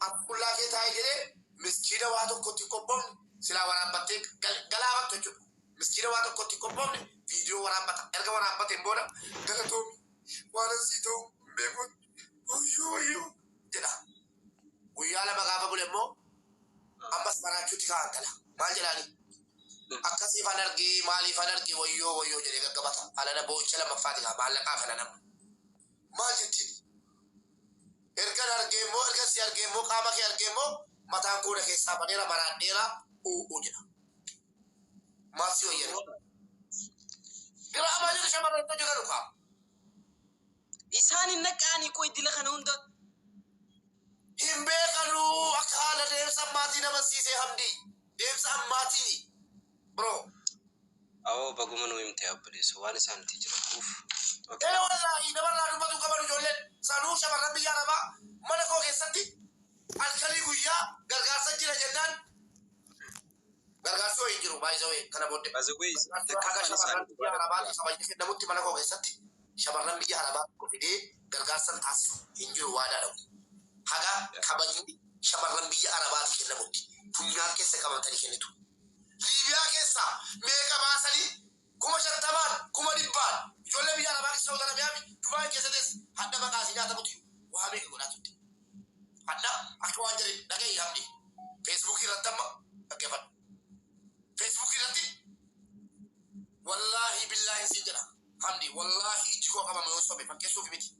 أقول لك تايجري مسكينة واتو كنت كوبون سلا ورابطة غلابة تجو مسكينة واتو كنت كوبون فيديو ورابطة إرجع ورابطة إمبورا غلطومي وانا سيتو بيمون أيو جدا ويالا بغابة بولمو أمس براچو تيكا أنتلا ما جلاني أكاسي فنرجي مالي فنرجي ويو جري غبطة على نبوشلا مفاتيها معلقة فنانم ما جتي إرجع أرجمو إرجع سي أرجمو كاما كي أرجمو متان كونه كيسا بنيرا مراديرا أو جنا ما سيو يري إلا أبالي كشمر أنت جالوكا إسهان إنك أني كوي دي لخنون ده هم بيكالو أكال ديم سماتي نمسيسي همدي ديم سماتي برو أو بقوم نو يمتى أبدي سواني سان تيجي أوف إيه والله نبلا نبلا كبر جولين سانو شباب ربي يا ربا ما نكو كيسنتي الكلي ويا غرغاسة جرا جنان غرغاسو يجرو بايزوي كنا بودي بازوي حاجة شباب ربي يا ربا سبعين كده نموت ما نكو كيسنتي شباب ربي يا ربا كفيدي غرغاسة تاسو يجرو وادا لو حاجة كباجي شباب ربي يا ربا كده نموت فنيا كيسة كمان تاني كنتو ليبيا كيسة ميكا باسلي كوما شتمان كوما ديبان يقول لي يا ربا كيسة ولا ربي دبي كيسة دس حتى ما كاسي جاتا بتيو وهامي كونا تودي حتى أكوان جري دقي همدي فيسبوك يرتم أكيفن فيسبوك يرتي والله بالله سيجنا همدي والله يجيكو كما ما يوصل بفكسو في متي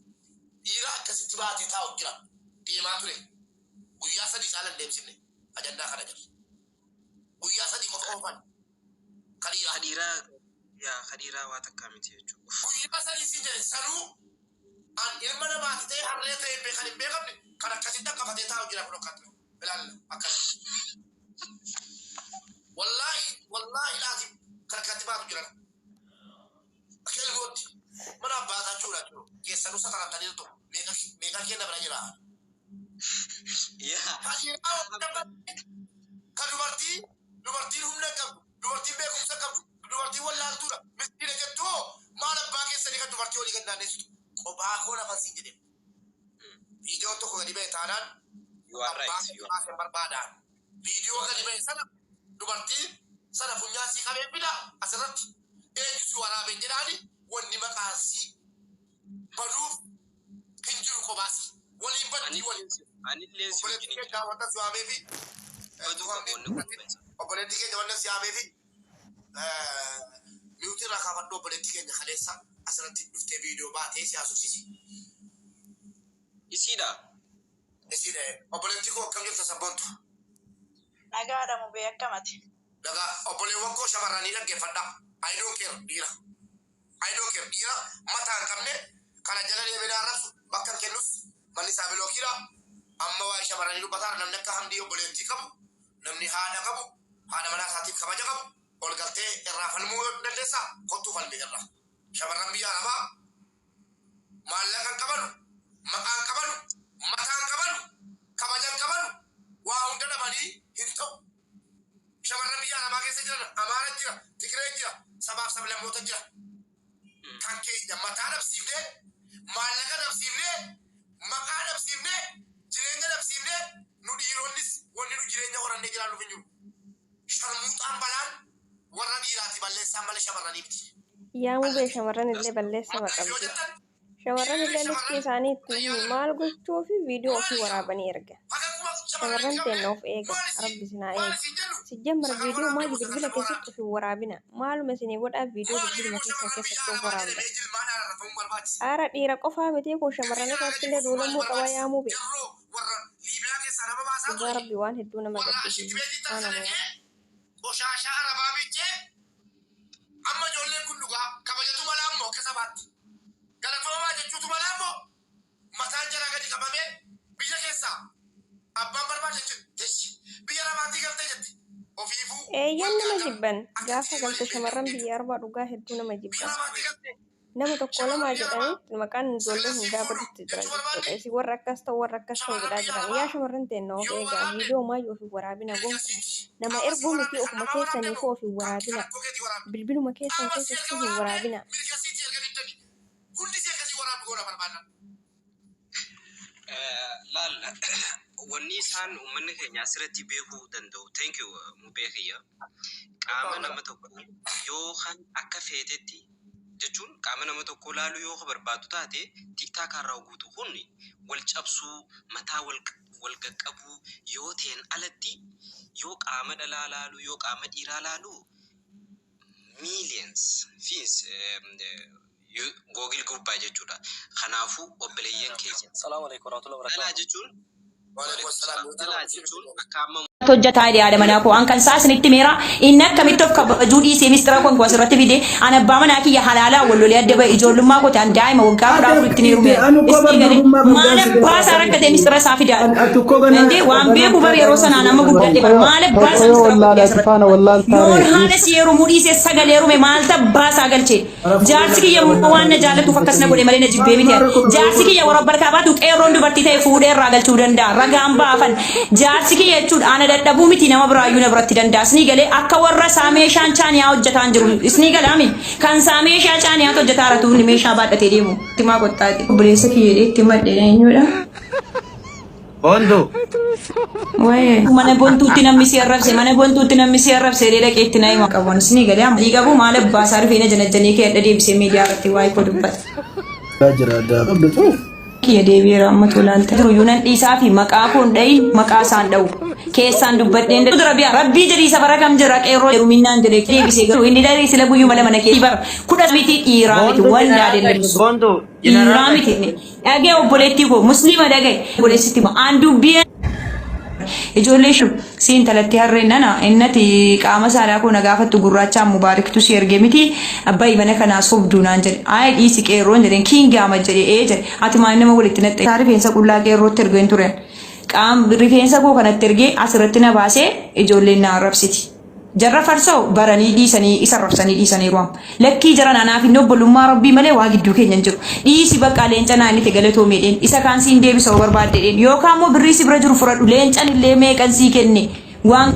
إيرا كستباتي تاو جرا ديما تري ويا سدي سالن ديم سنة أجندا خرجر ويا سدي كفوفان خديرة واتكامتي يجو ويا سدي سيجنا سنو أن يرمنا ما تتي حريته بخلي بيقبل كنا كسيدا كفتة تاو جرا كلو كاتلو بلال أكل والله لازم كنا كاتبا جرا أكل بود منا بعدا شو كيسانو سكران تاني تو ميكا كينا بنا جرا يا هذه كدوبرتي هم نكمل دوبرتي بيكم سكمل دوبرتي ولا الدورة مسكينة جتو ما نبغى كيساني كدوبرتي ولي كنا نسيتو وباكونا فاسين جدي فيديو تو كذي بيتانان you are right فيديو كذي بيتانا دوبرتي سنة فنياسي كم بيدا أسرت إيه جسوا ورا بيجراني وني مكاسي بروف كنجرو كوباسي ولي بدي ولي أني لينس وبلتي كده وانا سوامي في وبلتي كده وانا سوامي في ميوتي ركابات دو بلتي كده خليسا أسرت نفط فيديو بات إيش أسوسيسي إسيدا وبلتي كده كم يفتح سبونتو نجارة مبيكمتي daga obole wako shamarani la gefada I don't care dira mata kamne kala jalale be darasu bakkan kenus mani sabelo kira amma wa shamarani lu batar namne ka hamdi obole tikabu namni hada kabu hada mana khatib kabaja kabu ol galte irra falmu dalesa kotu fal bi irra shamaran biya ama malakan kabalu makan kabalu matan kabalu kabajan kabalu wa undana bani hinto شمرنا بيا أنا ما كيسة جرا أمارة جرا تكرر جرا سبب لم موت جرا كان كي جمع تارب سيبله مالك نب سيبله مكان نب سيبله جرينجا نب سيبله نودي يرونيس ونيرو جرينجا ورا نجرا نوفينيو شرموت أمبلان ورا بيراتي بالله سامبل شمرنا نيبتي يا مو بشمرنا اللي بلسه وقبل شمرنا اللي لسه ثاني مال قلت في فيديو في ورا بني يرجع شمرنا تنوف إيجا ربي سنا إيجا سجمر الفيديو ما يجي بالبلا كيسة في ورابنا مالو مسني يقول فيديو بالبلا ما كيسة في ورابنا أرى إيرا قفا متى كوش شمرنا كاتلة دولا مو كوا يا مو بي يا ربي وان هدونا ما قدتي أنا ما وشاشة ربابيتش أما جولة كلها كبجتو ملامو كسبات قالوا ما جتو ملامو مكان جرا كذي كبابي بيجا كيسا أبا برباد جت بيجا رباتي كرتة جت يلا ما جبن جافا قلت شمرن بيار بارو هدونا ما جبن نما تقول ما جدني المكان دولهم جابت تدرج إيش وركست ولا جران يا شمرن تنو إيجا فيديو ما يو في ورابنا قومكم نما إرجو متي أو مكيسا نيكو في ورابنا بالبلو مكيسا في ورابنا لا wanni isaan uummanni keenya asirratti beekuu danda'u. Thank you Mubeekiyya. Qaama nama tokko yoo kan akka feetetti jechuun qaama nama tokko laalu yoo barbaadu taate tiktaak irraa guutuu kun wal cabsuu mataa wal qaqqabuu yoo ta'en alatti yoo qaama dhalaa laalu yoo qaama dhiiraa laalu millions fees Google gubbaa jechuudha. Kanaafuu obboleeyyan keenya. Assalaamu alaykum warahmatullahi wabarakatuh. Jechuun hojjetaa yaada manaa koo an kan saasinitti meera inni akkamitti of kabajuu dhiisee mistira kun asirratti fide an abbaa manaa kiyya halaalaa wallolee adda bahe ijoollummaa kooti an daa'ima waggaa 14 ni rume maal baasaa rakkatee mistira isaa fidaa ende waan beeku bar yeroo sanaa nama guddadhe maal baasaa yoo haala si yeroo mudhiisee sagalee rume maal tabbaasaa galchee jaarsi kiyya waan na jaallatuuf akkasina godhe malee na jibbee miti jaarsi kiyya warra barkaa baatu qeerroon dubartii ta'e fuudhee irraa galchuu danda'a ragaan baafan jaarsi kiyya jechuudha ana dadhabuu miti nama biraayyuu na biratti danda'a isni galee akka warra saameeshaan chaaniyaa hojjetaan jiru isni galaami kan saameeshaa chaaniyaa hojjetaa ratu ni meeshaa baadhatee deemu timaa qottaati obboleessa kiyya itti madde eenyudha bondo waye mana bontuutti namni si arrabse mana bontuutti namni si arrabse dhaqeetti na hima qabuun isni galee amma diigabu maal abbaasaa rifeena janajjanii kee adda deebisee miidiyaa irratti waa'ee koo dubbata jira daabdatu kiyya deebiira amma tolaalta jiru yuunan dhiisaa fi maqaa koon dhayin maqaa isaan dha'u keessaan dubbadheen dura biya rabbii jedhii sabara kam jira qeerroo jedhuminaan jedhee deebisee garuu inni daree sila guyyuu mala mana kee bar kudha miti dhiiraa miti waldaa deellemsu dhiiraa miti dhagee obboleettii koo musliima dhagee obboleessitti ma aan dubbiin ijoollee shu siin talatti harreen nana innati qaama saadaa koo nagaafattu gurraachaan mubaaraktu si erge miti abbayi mana kanaa sobduu naan jedhe ayi dhiisi qeerroon jedheen kiingaama jedhe jedhe ati maal nama walitti naxxe rifeensa qullaa qeerrootti ergeen turen qaam rifeensa koo kanatti ergee asirratti na baasee ijoolleen na arrabsiti jarra farsoo baranii dhiisanii isa rabsanii dhiisanii ruam lakkii jara naanaaf inni obbolummaa rabbii malee waa gidduu keenya jiru dhiisi bakka leenca naanni te galatoo meedheen isa kaan siin deebisa barbaaddeedheen yookaan immoo birrii si bira jiru fudhadhu leencan illee meeqan sii kenne waan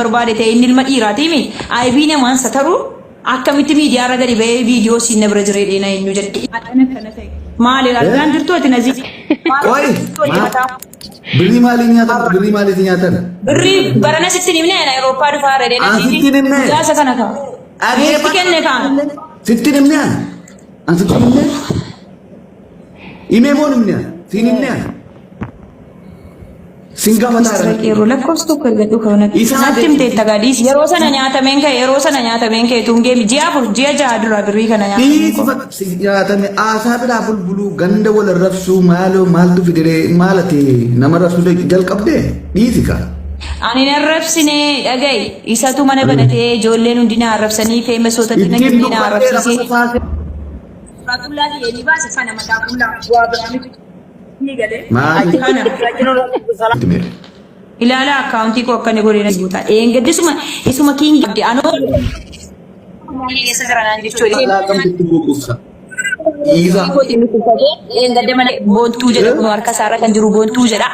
barbaade ta'e inni ilma dhiiraati mi aybii namaan sataruu akkamitti miidiyaa irra gadi ba'ee viidiyoo siin na bira jireedheen eenyu jedhe maali argaan jirtu ati nazii biri maali nyaatan biri barana sittin himne Awurooppaa dhufaa irra deena jaasa kana kaa ageetti kenne kaa sittin himne an sittin himne himee moon himne siin himne singaafataara yeroo lakkoofstu kalgadhu kawanatti natti himte tagaadhiis yeroo sana nyaatameen kee tungee ji'a 4 ji'a 6 dura birrii kana nyaatame aasaa biraa bulbuluu ganda wal arrabsuu maaltu fidere maalati nama rabsuu jalqabdee dhiisi kaa ani narrabsine dhagay isatu mana banatee ijoolleen hundi na arrabsanii feemesoota dinagdee na arrabsisee Raqullaa ni baase kana mataa qullaa waa biraamitu ilaala akkaawuntii koo akkana godhee guutaa eengaddisuma isuma kiingi abdi anoo keessa jiranaan jechuudha. Isa engadde mana bontuu jedha kun harka isaarra kan jiru bontuu jedha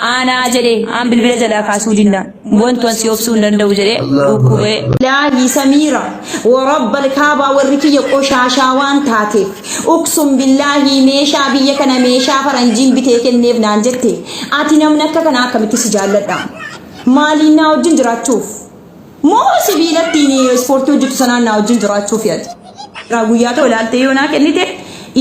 aanaa jedhee aan bilbila jalaa kaasuu dinda bontuu ansi obsuu hin danda'u jedhee dhukkubee laahi samiira warabbal kaabaa warri kiyya qoshaashaa waan taateef uksum billaahi meeshaa biyya kana meeshaa faranjiin bitee kenneef naan jette ati namni akka kana akkamitti si jaalladha maaliin naa wajjin jiraachuuf moo sibiilattiin ispoortii hojjetu sanaan naa wajjin jiraachuuf yaadde guyyaa ta'u ilaaltee yoo naa kennite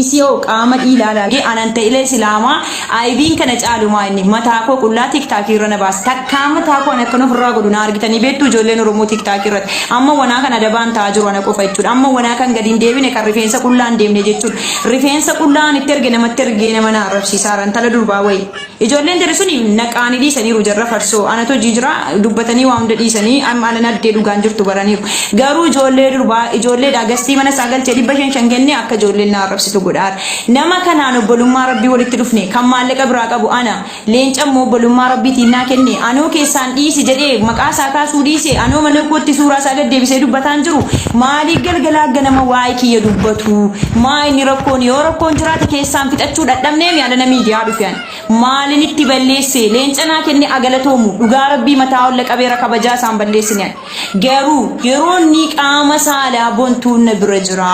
isiyoo qaama dhiilaalaa anan ta'ile islaamaa aybiin kana caalumaa inni mataa koo qullaa tiktaakii irra na baas takkaa mataa koo akkana ofirraa godhu na argitanii beektuu ijoolleen oromoo tiktaakii irratti amma wanaa kana dabaan ta'aa jiru ana qofa jechuudha amma wanaa kan gadi hin deebine kan rifeensa qullaa hin deemne jechuudha rifeensa qullaan itti erge namatti ergee nama na arrabsiisaaran tala durbaa wayi ijoolleen jara suni naqaanii dhiisaniiru jarra farsoo anatu hojii jira dubbatanii waa hunda dhiisanii amma ana naddee dhugaan jirtu baraniiru garuu ijoollee durbaa ijoollee dhagastii mana isaa galchee 500 kennee akka ijoolleen na arrabsitu godhaar nama kanaan obbolummaa rabbii walitti dhufne kan maallaqa biraa qabu ana leenca immoo obbolummaa rabbiitiin naa kenne anoo keessaan dhiisi jedhee maqaa isaa kaasuu dhiise anoo mana kootti suuraa isaa gad deebisee dubbataan jiru maaliif galgalaa ganama waa'ee kiyya dubbatu maa inni rakkoon yoo rakkoon jiraate keessaan fixachuu dadhabnee yaada na miidiyaa dhufan maalin itti balleesse leencanaa kenne agalatoomu dhugaa rabbii mataa ol qabeera kabajaa isaan balleessine garuu yeroo ni qaama saalaa bontuun na bira jira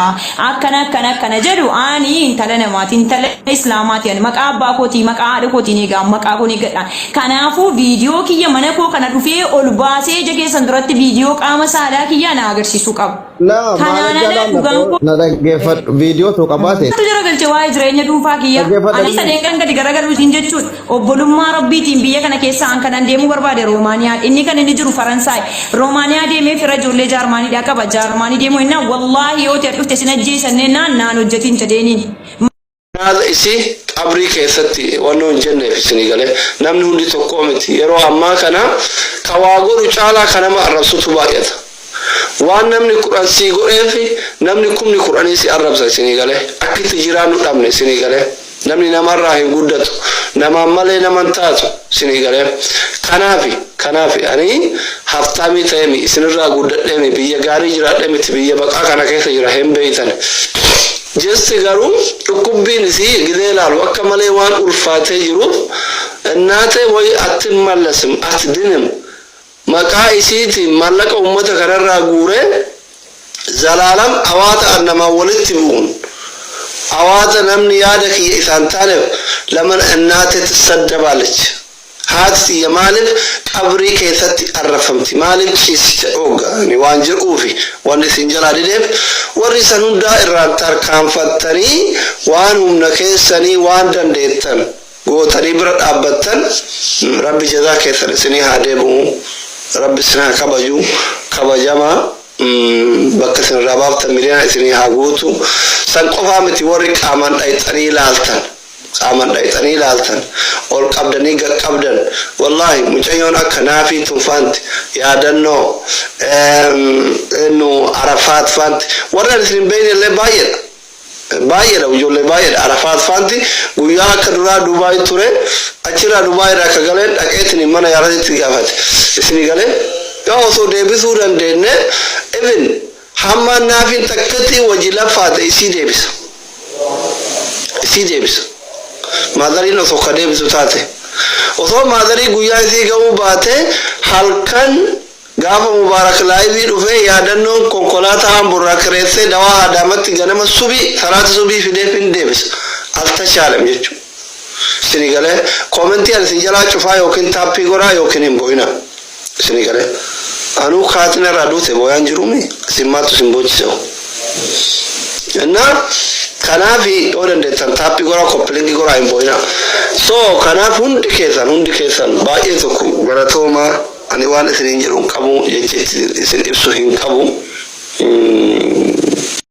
akkana jedhu ani intala namaati intala islaamaati ani maqaa abbaa kootii maqaa haadha kootii ni gaa maqaa koo ni gadha kanaafuu viidiyoo kiyya mana koo kana dhufee ol baasee ija keessan duratti viidiyoo qaama saalaa kiyya na agarsiisuu qabu video to qabate jira galche waa'ee jireenya dhuunfaa kiyya ani sadeen kan gadi garagaluutiin jechuun obbolummaa rabbiitiin biyya kana keessa an kanan deemuu barbaade Roomaaniyaa inni kan inni jiru Faransaay Roomaaniyaa deemee fira ijoollee Jaarmaaniidhaa qaba Jaarmaanii deemuu innaa wallaahi yoo ta'e dhufte sin ajjeesannee naan hojjetiin jedheeniin هذا إشي أبريك يستي وانو جنة في السنغال نمن هندي تقومتي يرو أما كنا كواغور وشالا كنا ما أربسو تبايت وان نمني قرآن سيغو إفي نمني كمني قرآن سي أربسا السنغال أكيد تجيرانو تامني السنغال نمني نمر راهي قدتو نما مالي نمان تاتو السنغال كنافي يعني هفتامي تيمي سنرا قدت لمي بيا غاري جرات لمي تبيا بقى كنا كيف جراهم بيتان جست قالوا ركوبين سي قديلا الوقت مالي وان أرفاتي جروب الناتي وي أتم ملسم أتدنم مكا إسيتي ملك أمتا كرر غوري زلالم أوات أنما ولدت بون أوات نمني يادك إسان تالب لمن الناتي تسد بالك هاتي يا مالك قبري كيثتي أرفمتي مالك شيس أوغا نوانجر أوفي واني سنجلا ديب ورسانون دائران تركان فتني وانهم نكيساني وان دنديتن غوتني برد أبتن ربي جزاك يثر سني هادبو ربي سنها كبجما بكسن رباب تمرين سني هاغوتو سنقفامتي ورق آمان أيتني لالتن aman daitani laltan ol qabdani ga qabdan wallahi mucayon akanafi tufant ya danno no arafat fant wala nisrin bayne le bayira ujole bayira arafat fanti guya kadura dubai ture achira dubai ra kagalen aketni mana ya radit gafat isni gale yo so debisu dan denne even hamma nafin takati wajila fata isi debis مادري نو سوكدي بسوتاتي وصو مادري غويا سي غو باتي halkan gaafa mubarak laibi dhufe yaadanno konkolata hambura krese dawa hadamatti ganama subi salatu subi fide debis alta shalam jechu sinigale commenti al sinjala chufa yokin tappi gora yokin imboina sinigale anu khatina radute boyan jirumi simatu simbochiso na kanafi odan de tantapi gora koplengi gora imboina so kanafi hundi kesan bae to ku garatoma ani wan sirin jirun kabu yeche sin ibsu hin kabu